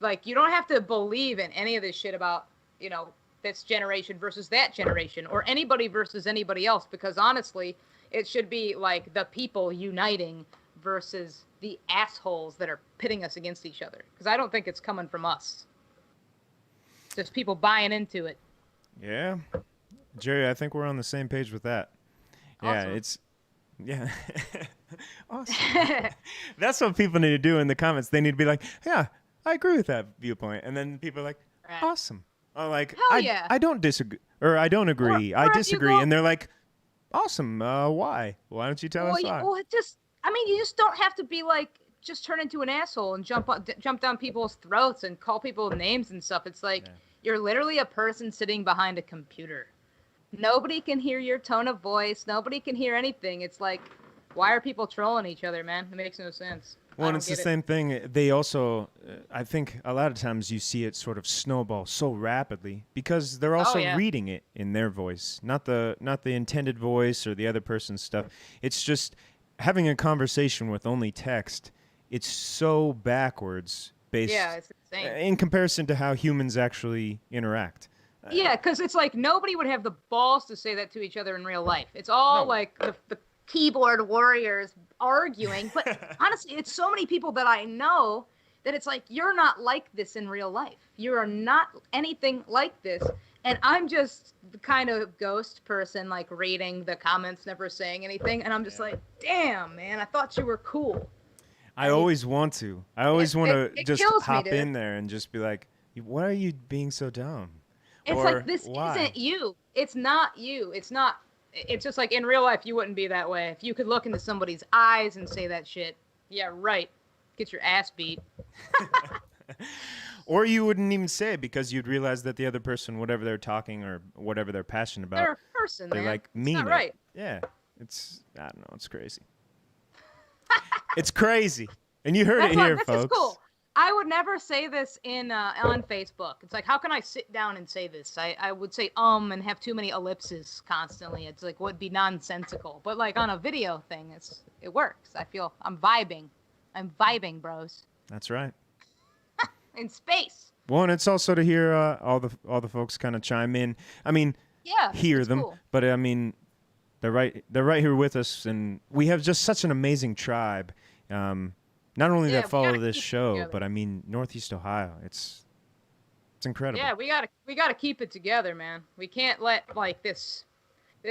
Like, you don't have to believe in any of this shit about, you know, this generation versus that generation, or anybody versus anybody else, because honestly, it should be like the people uniting versus the assholes that are pitting us against each other. Because I don't think it's coming from us. Just people buying into it. Yeah. Jeri, I think we're on the same page with that. Awesome. Yeah. Awesome. That's what people need to do in the comments. They need to be like, yeah, I agree with that viewpoint. And then people are like, Right. awesome. Or like, Hell yeah. I don't disagree, or I don't agree. Or I if you disagree. go- And they're like, awesome. Why? Why don't you tell us why? Well, you just don't have to be like, just turn into an asshole and jump down people's throats and call people names and stuff. It's like, you're literally a person sitting behind a computer. Nobody can hear your tone of voice. Nobody can hear anything. It's like, why are people trolling each other, man? It makes no sense. Well, and it's the same thing. They also, I think a lot of times you see it sort of snowball so rapidly because they're also reading it in their voice, not the intended voice or the other person's stuff. It's just having a conversation with only text. It's so backwards based it's insane. in comparison to how humans actually interact. Yeah, because it's like nobody would have the balls to say that to each other in real life. It's all like the keyboard warriors arguing. But honestly, it's so many people that I know that it's like, you're not like this in real life. You are not anything like this. And I'm just the kind of ghost person, like reading the comments, never saying anything. And I'm just like, damn, man, I thought you were cool. I always want to. I always want to it just kills me, hop dude. in there and just be like, why are you being so dumb? It's Or like, this why? isn't you. It's not you. It's not. It's just like, in real life, you wouldn't be that way. If you could look into somebody's eyes and say that shit, yeah, right. Get your ass beat. Or you wouldn't even say it because you'd realize that the other person, whatever they're talking or whatever they're passionate about, They're a person, they man. like It's mean not it. right. Yeah, I don't know, it's crazy. It's crazy, and you heard That's it why here, this folks. is cool. I would never say this in on Facebook. It's like, how can I sit down and say this? I would say and have too many ellipses constantly. It's like, would be nonsensical. But like on a video thing, it works. I feel I'm vibing. I'm vibing, bros. That's right. In space. Well, and it's also to hear all the folks kind of chime in. I mean, Yeah. hear it's them, cool. but I mean, they're right here with us, and we have just such an amazing tribe. Not only Yeah, that we follow gotta this keep it show, together. but I mean Northeast Ohio. It's incredible. Yeah, we gotta keep it together, man. We can't let like this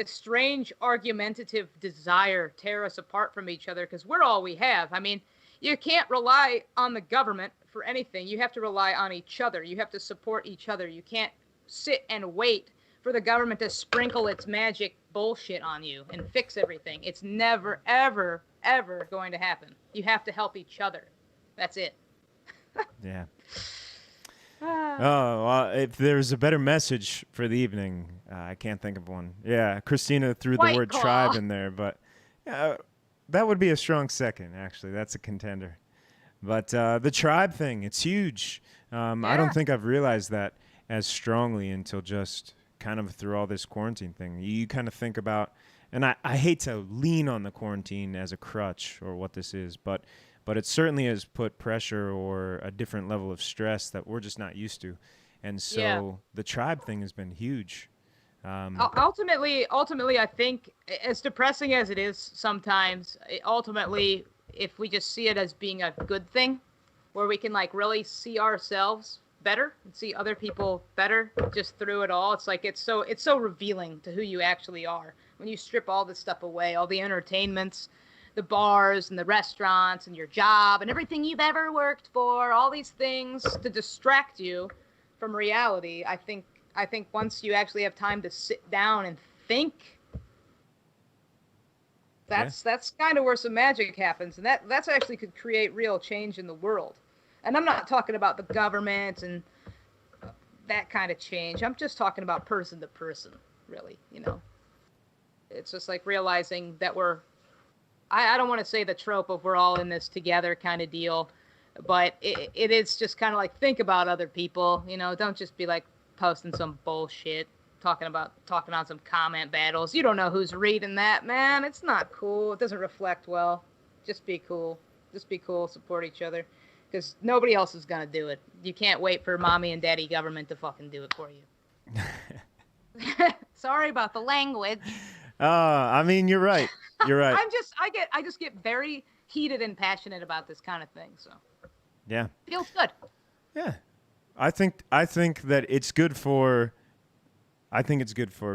strange argumentative desire tear us apart from each other, because we're all we have. I mean, you can't rely on the government for anything. You have to rely on each other. You have to support each other. You can't sit and wait for the government to sprinkle its magic bullshit on you and fix everything. It's never, ever, ever going to happen. You have to help each other. That's it. Yeah. Oh, well, if there's a better message for the evening, I can't think of one. Yeah, Christina threw the White word Claw. tribe in there, but that would be a strong second, actually. That's a contender. But the tribe thing, it's huge. I don't Yeah. think I've realized that as strongly until just kind of through all this quarantine thing. You kind of think about, and I hate to lean on the quarantine as a crutch or what this is, but it certainly has put pressure or a different level of stress that we're just not used to. And so Yeah. the tribe thing has been huge. Ultimately, I think, as depressing as it is sometimes, ultimately, if we just see it as being a good thing, where we can like really see ourselves better and see other people better just through it all, it's like it's so revealing to who you actually are when you strip all this stuff away, all the entertainments, the bars and the restaurants and your job and everything you've ever worked for, all these things to distract you from reality. I think once you actually have time to sit down and think, that's kind of where some magic happens, and that's actually could create real change in the world. And I'm not talking about the government and that kind of change. I'm just talking about person to person, really. It's just like realizing that I don't want to say the trope of we're all in this together kind of deal, but it is just kind of like, think about other people. Don't just be like posting some bullshit, talking on some comment battles. You don't know who's reading that, man. It's not cool. It doesn't reflect well. Just be cool. Support each other, because nobody else is gonna do it. You can't wait for mommy and daddy government to fucking do it for you. Sorry about the language. I mean, you're right. You're right. I just get very heated and passionate about this kind of thing. So Yeah. feels good. Yeah. I think that it's good for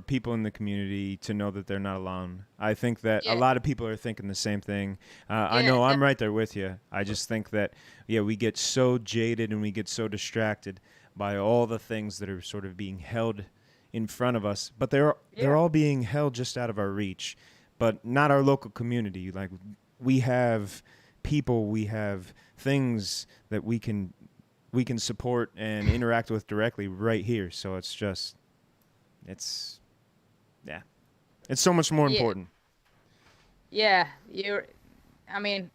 people in the community to know that they're not alone. I think that a lot of people are thinking the same thing. I know I'm right there with you. I just think that, we get so jaded and we get so distracted by all the things that are sort of being held in front of us, but they're all being held just out of our reach, but not our local community. Like, we have people, we have things that we can support and interact with directly right here. So it's so much more important. Yeah, I mean,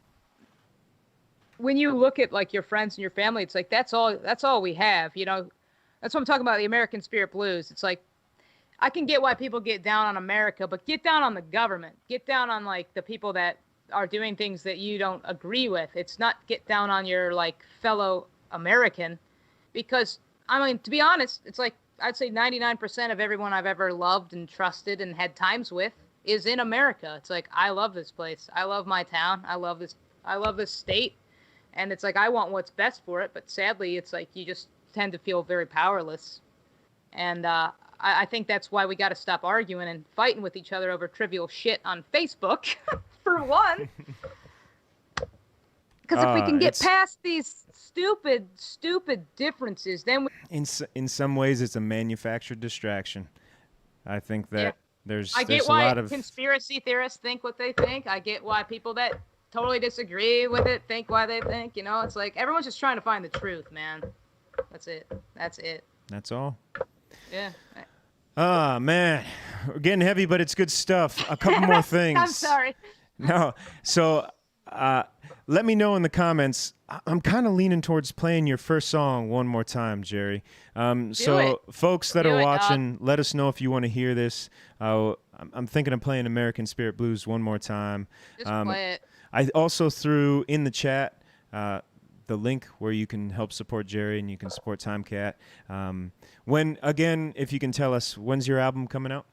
when you look at like your friends and your family, it's like that's all we have. That's what I'm talking about, the American Spirit Blues. It's like, I can get why people get down on America, but get down on the government. Get down on like the people that are doing things that you don't agree with. It's not get down on your like fellow American, because I mean, to be honest, it's like I'd say 99% of everyone I've ever loved and trusted and had times with is in America. It's like, I love this place. I love my town. I love this state. And it's like, I want what's best for it. But sadly, it's like, you just tend to feel very powerless. And I think that's why we got to stop arguing and fighting with each other over trivial shit on Facebook, for one. Because if we can get past these stupid differences, then we... In some ways, it's a manufactured distraction. I think that there's I get a why lot of conspiracy theorists think what they think. I get why people that totally disagree with it think why they think. You know, it's like everyone's just trying to find the truth, man. That's it. That's all. Yeah. Ah, man. We're getting heavy, but it's good stuff. A couple more things. I'm sorry. No. So let me know in the comments. I'm kind of leaning towards playing your first song one more time, Jeri. So folks that are watching, let us know if you want to hear this. I'm thinking of playing American Spirit Blues one more time. Just play it. I also threw in the chat the link where you can help support Jeri and you can support Timecat. If you can tell us, when's your album coming out?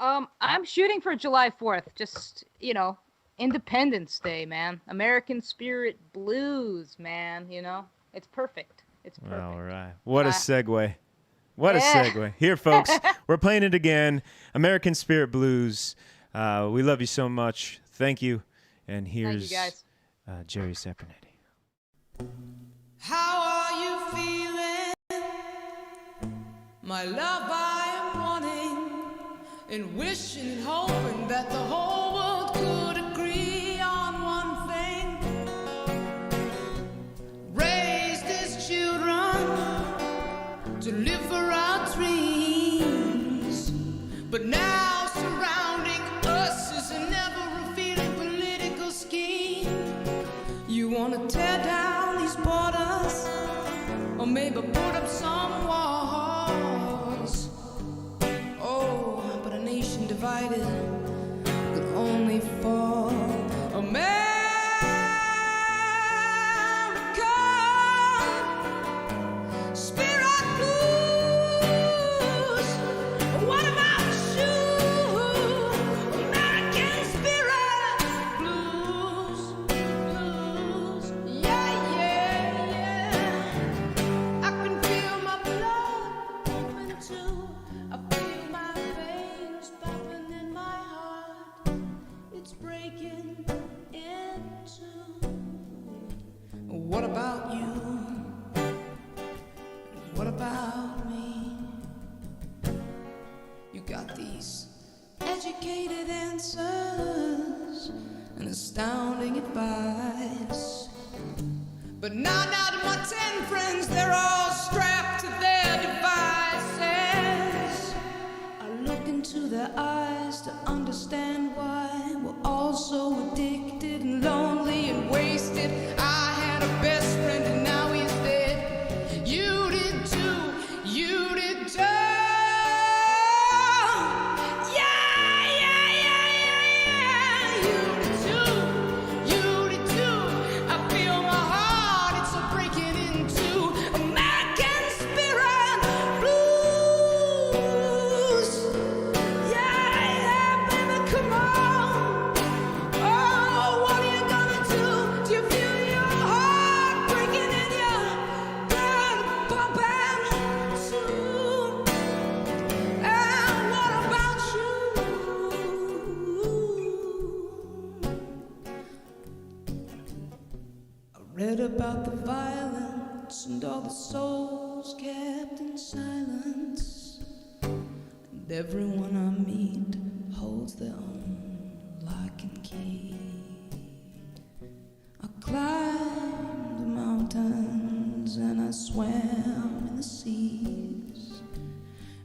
I'm shooting for July 4th. Just, Independence Day, man. American Spirit Blues, man. It's perfect. It's perfect. All right. What a segue. What a segue. Here, folks, we're playing it again. American Spirit Blues. We love you so much. Thank you. And here's Jeri Sapronetti. How are you feeling? My love, I am wanting and wishing and hoping that the whole world could agree on one thing. Raise these children to live for our dreams. But now surrounding us is an ever-revealing political scheme. You want to tear down these borders, or maybe put up some walls. Oh, but a nation divided could only fall. America, Spirit Blues. What about you? American Spirit Blues. Yeah. I can feel my blood pumping too. I feel my veins bumping in my heart. It's breaking into. What about you? What about me? You got these educated answers and astounding advice. But now to my 10 friends, they're all strapped to their devices. I look into their eyes to understand why we're all so addicted and lonely and wasted. I had a best friend and now he's dead. You did too. You did too. You did too. I feel my heart, it's a breaking into American Spirit Blues. Yeah, baby, come on. Oh, what are you gonna do? Do you feel your heart breaking in your blood pumping too? And what about you? I read about the violence and all the souls kept in silence. And everyone I meet holds their own lock and key. I climbed the mountains and I swam in the seas.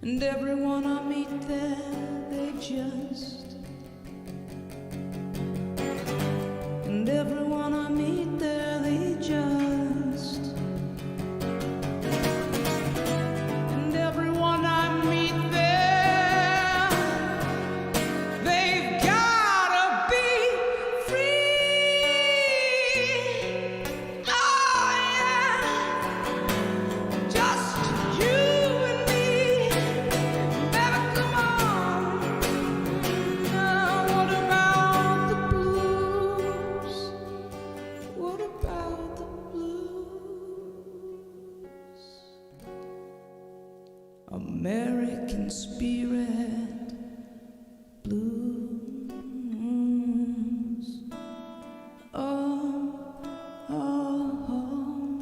And everyone I meet there, they just. And everyone I meet there, they just. And everyone I meet there, they've gotta be free. Oh yeah, just you and me, baby, come on. American spirit blues. Oh, oh, oh.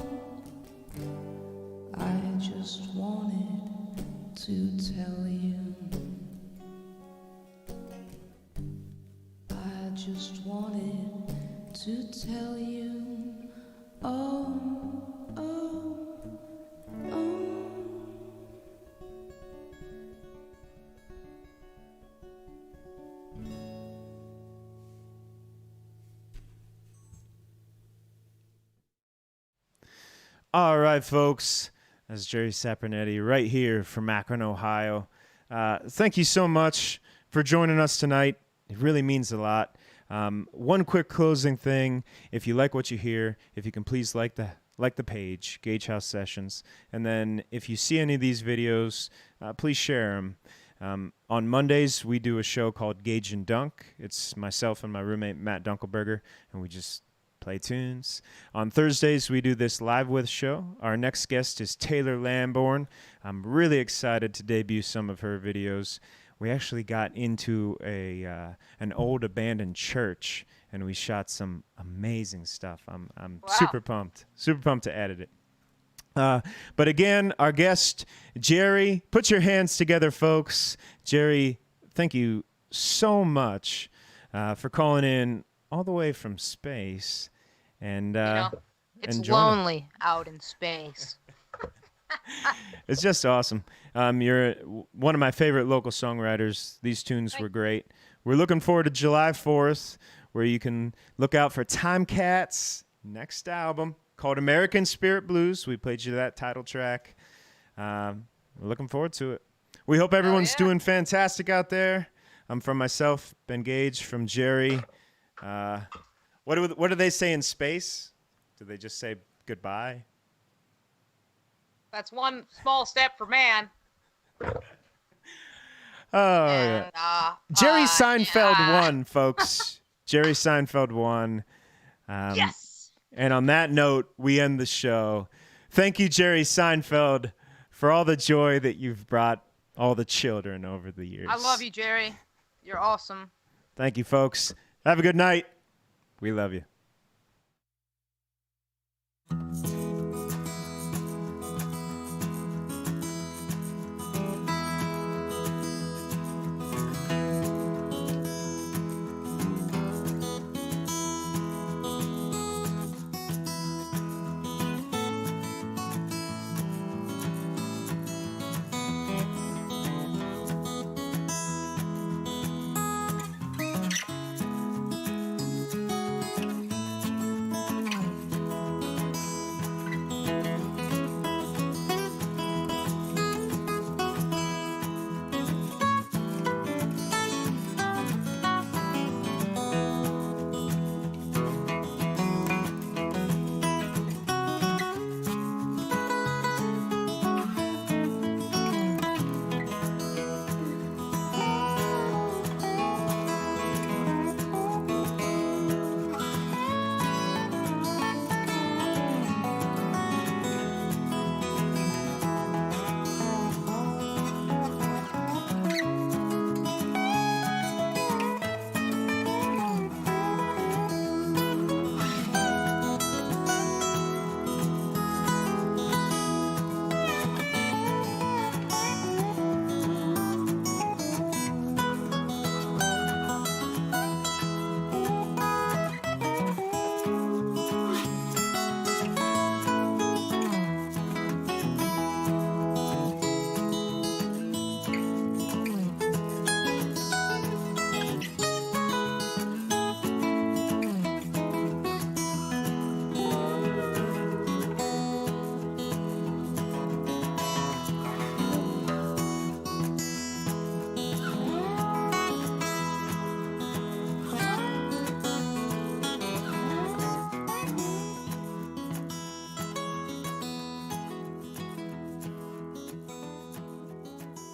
I just wanted to tell you. I just wanted to tell you. Oh, oh, oh. All right, folks. That's Jeri Sapronetti right here from Akron, Ohio. Thank you so much for joining us tonight. It really means a lot. One quick closing thing. If you like what you hear, if you can please like the page, Gage House Sessions. And then if you see any of these videos, please share them. On Mondays, we do a show called Gage and Dunk. It's myself and my roommate, Matt Dunkelberger, and we just play tunes. On Thursdays, we do this Live With show. Our next guest is Taylor Lamborn. I'm really excited to debut some of her videos. We actually got into an old abandoned church, and we shot some amazing stuff. I'm Wow. super pumped to edit it. But again, our guest, Jeri, put your hands together, folks. Jeri, thank you so much for calling in all the way from space. And It's and join us. lonely out in space. It's just awesome. You're one of my favorite local songwriters. These tunes were great. We're looking forward to July 4th, where you can look out for Time Cat's next album called American Spirit Blues. We played you that title track. We're looking forward to it. We hope everyone's doing fantastic out there. From myself, Ben Gage, from Jeri. What do they say in space? Do they just say goodbye? That's one small step for man. Oh, And, yeah. Jerry Seinfeld won, folks. Jerry Seinfeld won. Yes. And on that note, we end the show. Thank you, Jerry Seinfeld, for all the joy that you've brought all the children over the years. I love you, Jeri. You're awesome. Thank you, folks. Have a good night. We love you.